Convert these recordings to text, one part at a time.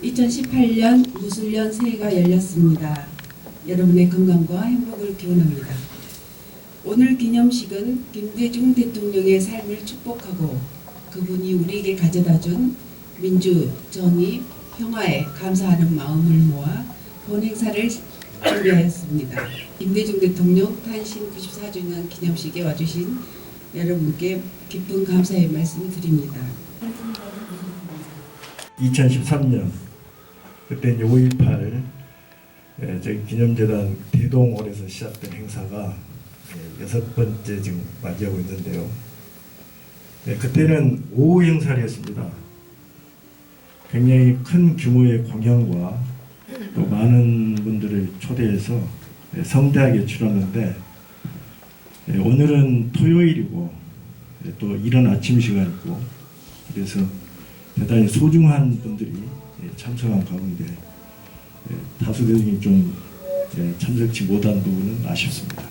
(2018년) 무술년 새해가 열렸습니다. 여러분의 건강과 행복을 기원합니다. 오늘 기념식은 김대중 대통령의 삶을 축복하고 그분이 우리에게 가져다준 민주, 정의, 평화에 감사하는 마음을 모아 본 행사를 준비하였습니다. 김대중 대통령 탄신 94주년 기념식에 와주신 여러분께 깊은 감사의 말씀을 드립니다. 2013년 그때 이제 5.18 저희 기념재단 대동홀에서 시작된 행사가 6번째 지금 맞이하고 있는데요. 그때는 오후 행사를 했습니다. 굉장히 큰 규모의 공연과 또 많은 분들을 초대해서 성대하게 치렀는데 오늘은 토요일이고 또 이른 아침 시간이고 그래서 대단히 소중한 분들이 참석한 가운데 다수들이 좀 참석치 못한 부분은 아쉽습니다.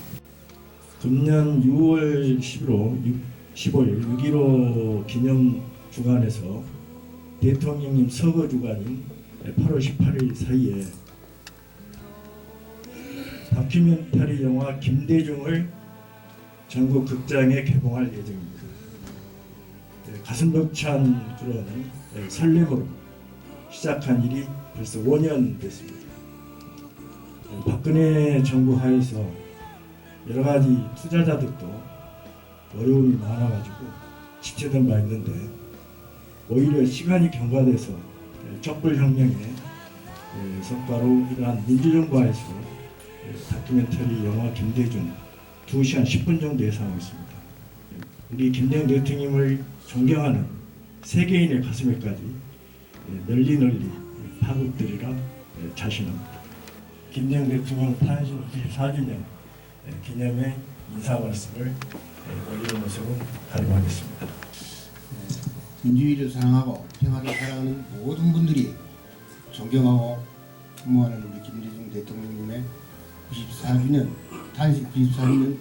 금년 6월 15일 6.15 기념 주간에서 대통령님 서거 주간인 8월 18일 사이에 다큐멘터리 영화 김대중을 전국 극장에 개봉할 예정입니다. 가슴 벅찬 그런 설렘으로 시작한 일이 벌써 5년 됐습니다. 박근혜 정부 하에서 여러 가지 투자자들도 어려움이 많아가지고 지체된 바 있는데 오히려 시간이 경과돼서 촛불혁명의 성과로 이러한 민주정부하에서 다큐멘터리 영화 김대중 2시간 10분 정도 예상하고 있습니다. 우리 김대중 대통령을 존경하는 세계인의 가슴에까지 널리 파급되리라 자신합니다. 김대중 대통령 탄신 94주년 기념의 인사 말씀을 올리는 것으로 가림하겠습니다. 민주주의를 사랑하고 평화를 사랑하는 모든 분들이 존경하고 흠모하는 우리 김대중 대통령님의 94주년 탄신 94주년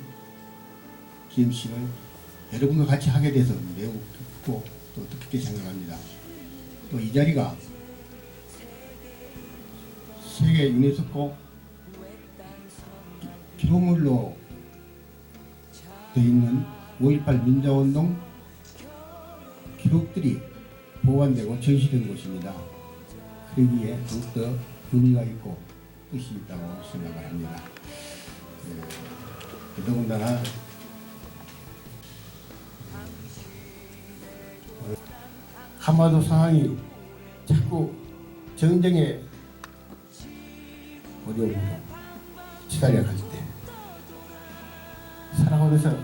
기념식을 여러분과 같이 하게 돼서 매우 기쁘고 또 뜻깊게 생각합니다. 또 이 자리가 세계 유네스코 기록물로 되어 있는 5.18 민주화운동 기록들이 보관되고 전시된 곳입니다. 그러기에 더욱더 의미가 있고 뜻이 있다고 생각을 합니다. 더군다나 한반도 상황이 자꾸 전쟁의 어려움으로 치달려 갈 때 살아오면서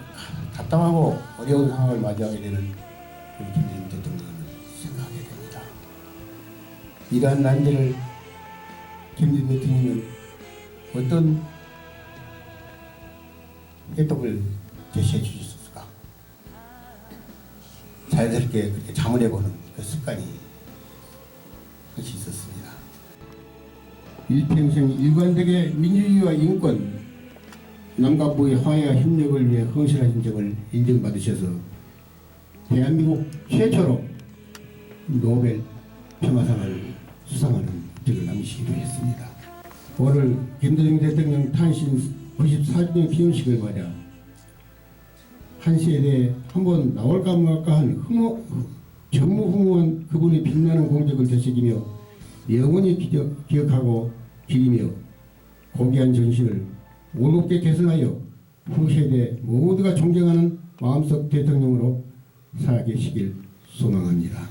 답답하고 어려운 상황을 맞이하게 되는 우리 김대중 대통령을 생각하게 됩니다. 이러한 난제를 김대중 대통령은 어떤 해법을 제시해 주셨을까? 자연스럽게 그렇게 잠을 해보는 그 습관이 그것이 있었습니다. 일평생 일관되게 민주주의와 인권, 남과 북의 화해와 협력을 위해 헌신하신 점을 인정받으셔서 대한민국 최초로 노벨 평화상을 수상하는 업적을 남기시기도 했습니다. 오늘 김대중 대통령 탄신 94주년 기념식을 맞아 한 세대에 한번 나올까 말까 한 전무후무한 그분의 빛나는 공적을 되새기며 영원히 기억하고 기리며 고귀한 전신을 올곧게 개선하여 후세대 모두가 존경하는 마음속 대통령으로 살아계시길 소망합니다.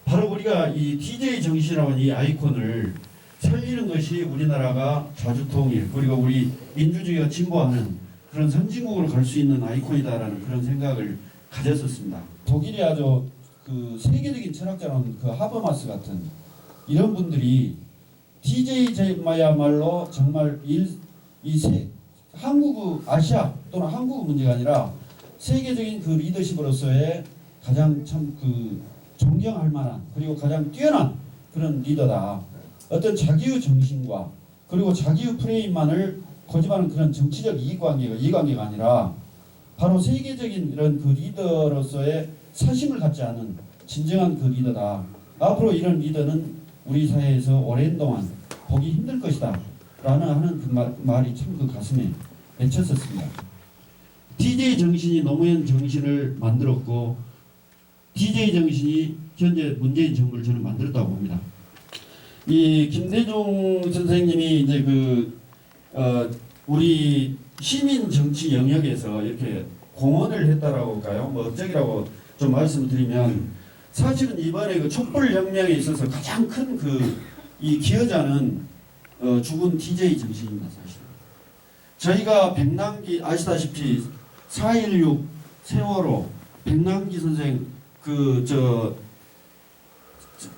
바로 우리가 이 DJ 정신이라는 이 아이콘을 살리는 것이 우리나라가 자주통일 그리고 우리 민주주의가 진보하는 그런 선진국으로 갈 수 있는 아이콘이다라는 그런 생각을 가졌었습니다. 독일이 아주 그 세계적인 철학자는 그 하버마스 같은 이런 분들이 DJ야말로 정말 한국 아시아 또는 한국 문제가 아니라 세계적인 그 리더십으로서의 가장 참 그 존경할 만한 그리고 가장 뛰어난 그런 리더다. 어떤 자기의 정신과 그리고 자기의 프레임만을 고집하는 그런 정치적 이해관계가 아니라 바로 세계적인 이런 그 리더로서의 사심을 갖지 않은 진정한 그 리더다. 앞으로 이런 리더는 우리 사회에서 오랜 동안 보기 힘들 것이다. 라는 하는 그 말이 참 그 가슴에 맺혔었습니다. DJ 정신이 노무현 정신을 만들었고 DJ 정신이 현재 문재인 정부를 저는 만들었다고 봅니다. 이 김대중 선생님이 이제 우리 시민 정치 영역에서 이렇게 공헌을 했다라고 할까요? 뭐 업적이라고 좀 말씀을 드리면 사실은 이번에 그 촛불 혁명에 있어서 가장 큰 이 기여자는 죽은 DJ 정신입니다. 사실 저희가 백남기 아시다시피 4.16 세월호 백남기 선생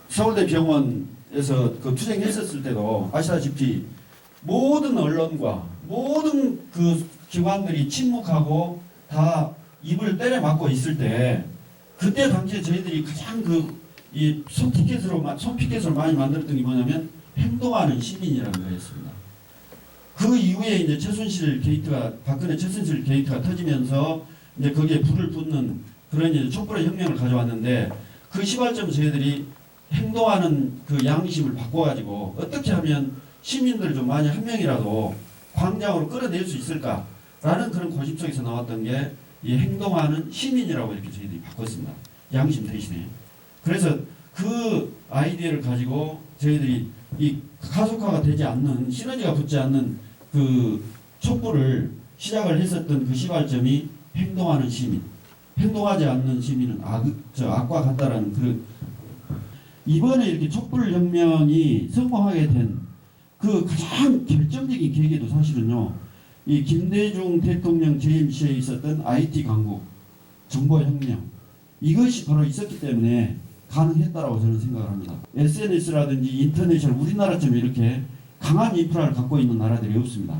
서울대 병원에서 그 투쟁했었을 때도 아시다시피 모든 언론과 모든 그 기관들이 침묵하고 다 입을 때려 막고 있을 때 그때 당시에 저희들이 가장 이 손피켓으로 많이 만들었던 게 뭐냐면 행동하는 시민이라는 거였습니다. 그 이후에 이제 박근혜 최순실 게이트가 터지면서 이제 거기에 불을 붙는 그런 이제 촛불의 혁명을 가져왔는데 그 시발점 저희들이 행동하는 그 양심을 바꿔가지고 어떻게 하면 시민들 좀 많이 한 명이라도 광장으로 끌어낼 수 있을까라는 그런 고집 속에서 나왔던 게 이 행동하는 시민이라고 이렇게 저희들이 바꿨습니다. 양심 대신에. 그래서 그 아이디어를 가지고 저희들이 이 가속화가 되지 않는 시너지가 붙지 않는 그 촛불을 시작을 했었던 그 시발점이 행동하는 시민. 행동하지 않는 시민은 악과 같다라는 이번에 이렇게 촛불 혁명이 성공하게 된 그 가장 결정적인 계기도 사실은요. 이 김대중 대통령 재임 시에 있었던 IT 강국, 정보혁명 이것이 바로 있었기 때문에 가능했다라고 저는 생각을 합니다. SNS라든지 인터넷이 우리나라처럼 이렇게 강한 인프라를 갖고 있는 나라들이 없습니다.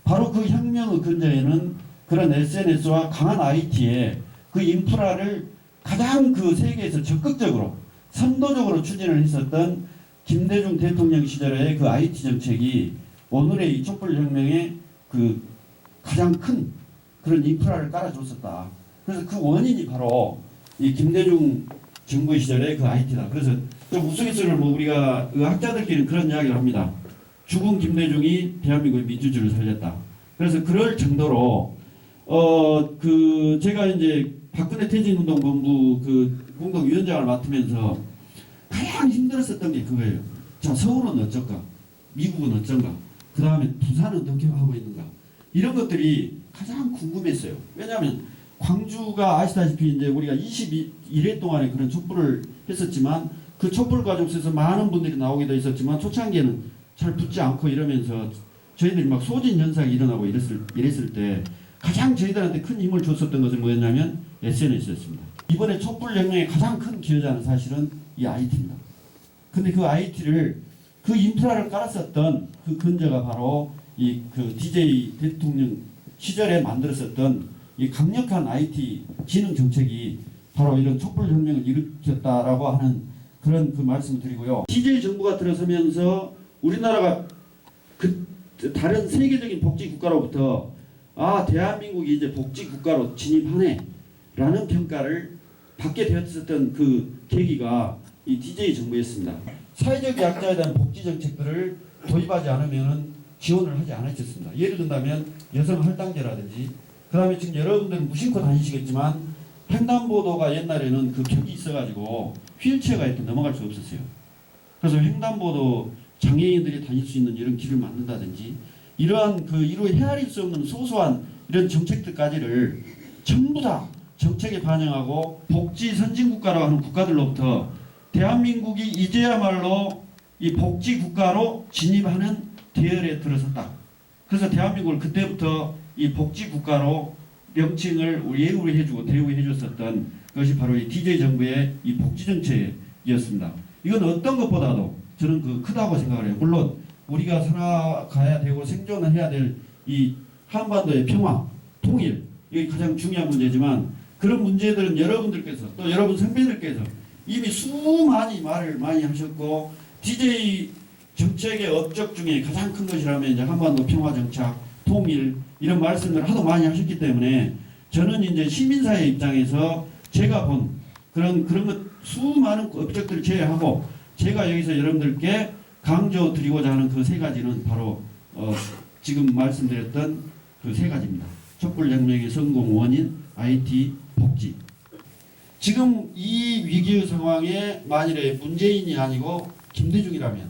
바로 그 혁명의 근저에는 그런 SNS와 강한 IT에 그 인프라를 가장 그 세계에서 적극적으로 선도적으로 추진을 했었던 김대중 대통령 시절의 그 IT 정책이 오늘의 이 촛불혁명에 그 가장 큰 그런 인프라를 깔아줬었다. 그래서 그 원인이 바로 이 김대중 정부 시절의 그 IT다. 그래서 좀 우스갯소리를 우리가 학자들끼리는 그런 이야기를 합니다. 죽은 김대중이 대한민국의 민주주의를 살렸다. 그래서 그럴 정도로 제가 이제 박근혜 퇴진운동본부 공동위원장을 맡으면서 가장 힘들었었던 게 그거예요. 자, 서울은 어쩔까? 미국은 어쩐가? 그 다음에 부산은 어떻게 하고 있는가? 이런 것들이 가장 궁금했어요. 왜냐하면 광주가 아시다시피 이제 우리가 21회 동안에 그런 촛불을 했었지만 그 촛불 과정 속에서 많은 분들이 나오기도 했었지만 초창기에는 잘 붙지 않고 이러면서 저희들이 막 소진 현상이 일어나고 이랬을 때 가장 저희들한테 큰 힘을 줬었던 것은 뭐였냐면 SNS였습니다. 이번에 촛불 혁명의 가장 큰 기여자는 사실은 이 IT입니다. 근데 그 IT를 그 인프라를 깔았었던 그 근저가 바로 그 DJ 대통령 시절에 만들었었던 이 강력한 IT 지능 정책이 바로 이런 촛불 혁명을 일으켰다라고 하는 그런 그 말씀을 드리고요. DJ 정부가 들어서면서 우리나라가 다른 세계적인 복지 국가로부터 대한민국이 이제 복지 국가로 진입하네 라는 평가를 받게 되었었던 그 계기가 이 DJ 정부였습니다. 사회적 약자에 대한 복지 정책들을 도입하지 않으면 지원을 하지 않았었습니다. 예를 든다면 여성 할당제라든지 그 다음에 지금 여러분들은 무심코 다니시겠지만 횡단보도가 옛날에는 그 벽이 있어가지고 휠체어가 이렇게 넘어갈 수 없었어요. 그래서 횡단보도 장애인들이 다닐 수 있는 이런 길을 만든다든지 이러한 이루 헤아릴 수 없는 소소한 이런 정책들까지를 전부 다 정책에 반영하고 복지 선진국가라고 하는 국가들로부터 대한민국이 이제야말로 이 복지 국가로 진입하는 대열에 들어섰다. 그래서 대한민국을 그때부터 이 복지 국가로 명칭을 예우를 해주고 대우해 줬었던 것이 바로 이 DJ 정부의 이 복지 정책이었습니다. 이건 어떤 것보다도 저는 크다고 생각을 해요. 물론 우리가 살아가야 되고 생존을 해야 될 이 한반도의 평화, 통일 이게 가장 중요한 문제지만 그런 문제들은 여러분들께서 또 여러분 선배들께서 이미 수많이 말을 많이 하셨고 DJ 정책의 업적 중에 가장 큰 것이라면 이제 한반도 평화 정착, 통일 이런 말씀을 하도 많이 하셨기 때문에 저는 이제 시민사회 입장에서 제가 본 그런 것 수많은 업적들을 제외하고 제가 여기서 여러분들께 강조드리고자 하는 그 세 가지는 바로 지금 말씀드렸던 그 세 가지입니다. 촛불혁명의 성공 원인, IT, 복지. 지금 이 위기 상황에 만일에 문재인이 아니고 김대중이라면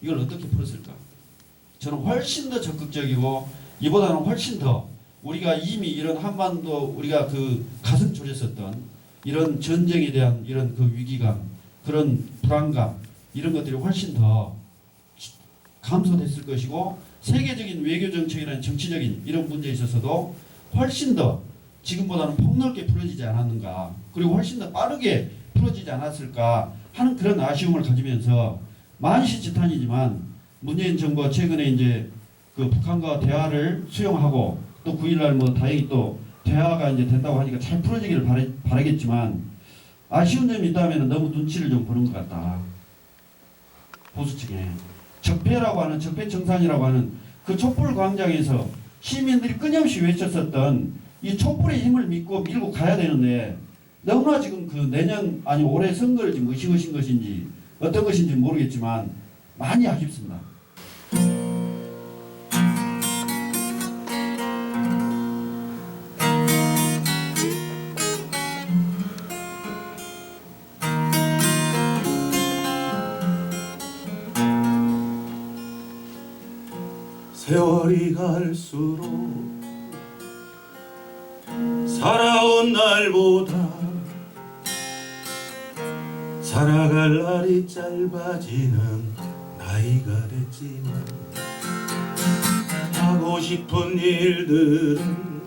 이걸 어떻게 풀었을까? 저는 훨씬 더 적극적이고 이보다는 훨씬 더 우리가 이미 이런 한반도 우리가 그 가슴 졸였었던 이런 전쟁에 대한 이런 그 위기감, 그런 불안감 이런 것들이 훨씬 더 감소됐을 것이고 세계적인 외교 정책이나 정치적인 이런 문제에 있어서도 훨씬 더 지금보다는 폭넓게 풀어지지 않았는가, 그리고 훨씬 더 빠르게 풀어지지 않았을까 하는 그런 아쉬움을 가지면서 만시지탄이지만 문재인 정부가 최근에 이제 그 북한과 대화를 수용하고 또 9일날 뭐 다행히 또 대화가 이제 된다고 하니까 잘 풀어지기를 바라겠지만 아쉬운 점이 있다면 너무 눈치를 좀 보는 것 같다. 보수 측에 적폐라고 하는 적폐청산이라고 하는 그 촛불 광장에서 시민들이 끊임없이 외쳤었던 이 촛불의 힘을 믿고 밀고 가야 되는데 너무나 지금 그 내년 아니 올해 선거를 지금 의식하신 것인지 어떤 것인지 모르겠지만 많이 아쉽습니다. 세월이 갈수록 살아온 날보다 살아갈 날이 짧아지는 나이가 됐지만 하고 싶은 일들은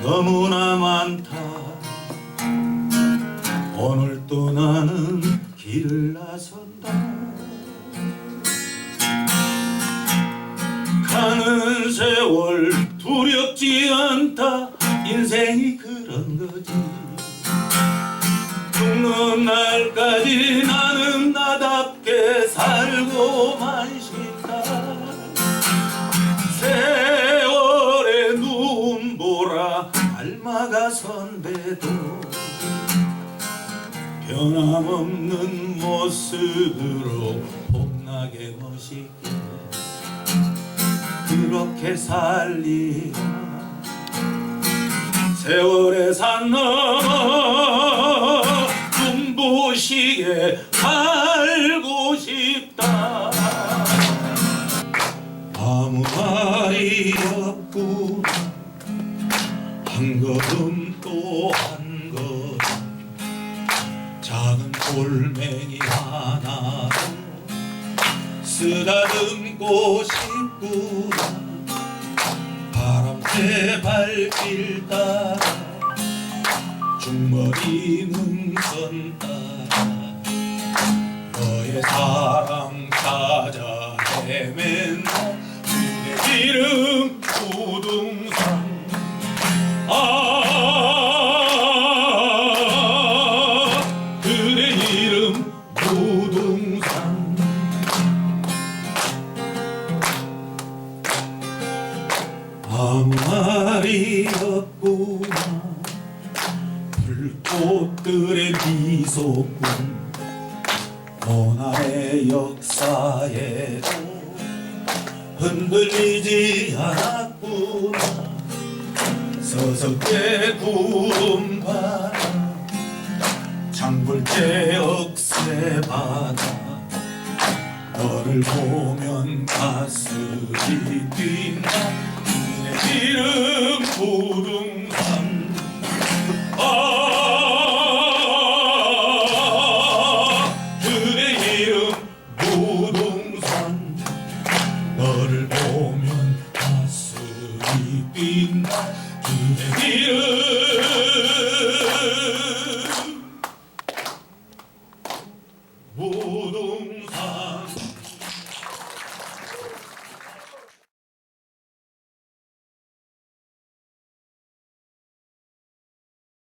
너무나 많다. 오늘 또 나는 길을 나선다. 가는 세월 두렵지 않다. 인생이 그런 거지. 죽는 날까지 나는 나답게 살고만 싶다. 세월의 눈보라 닮아가 선배도 변함없는 모습으로 봄나게 멋있게 그렇게 살리라. 세월의 산 넘어 눈부시게 살고 싶다. 아무 말이 없구나. 한 걸음 또 한 걸음 작은 돌멩이 하나로 쓰다듬고 싶구나. 바람새 발길 따라 중머리 능선 따라 너의 사랑 찾아 헤맨다. 그대 이름 부둥산 그대 이름 부둥산 아무 말이 없구나. 불꽃들의 미소꾼 고난의 역사에도 흔들리지 않았구나. 서석대 구름바다 장불재 억새바다 너를 보면 가슴이 뛴다. 그대 이름 부둥산 그대 이름 부둥산 너를 보면 가슴이 뛴다. 그대 이름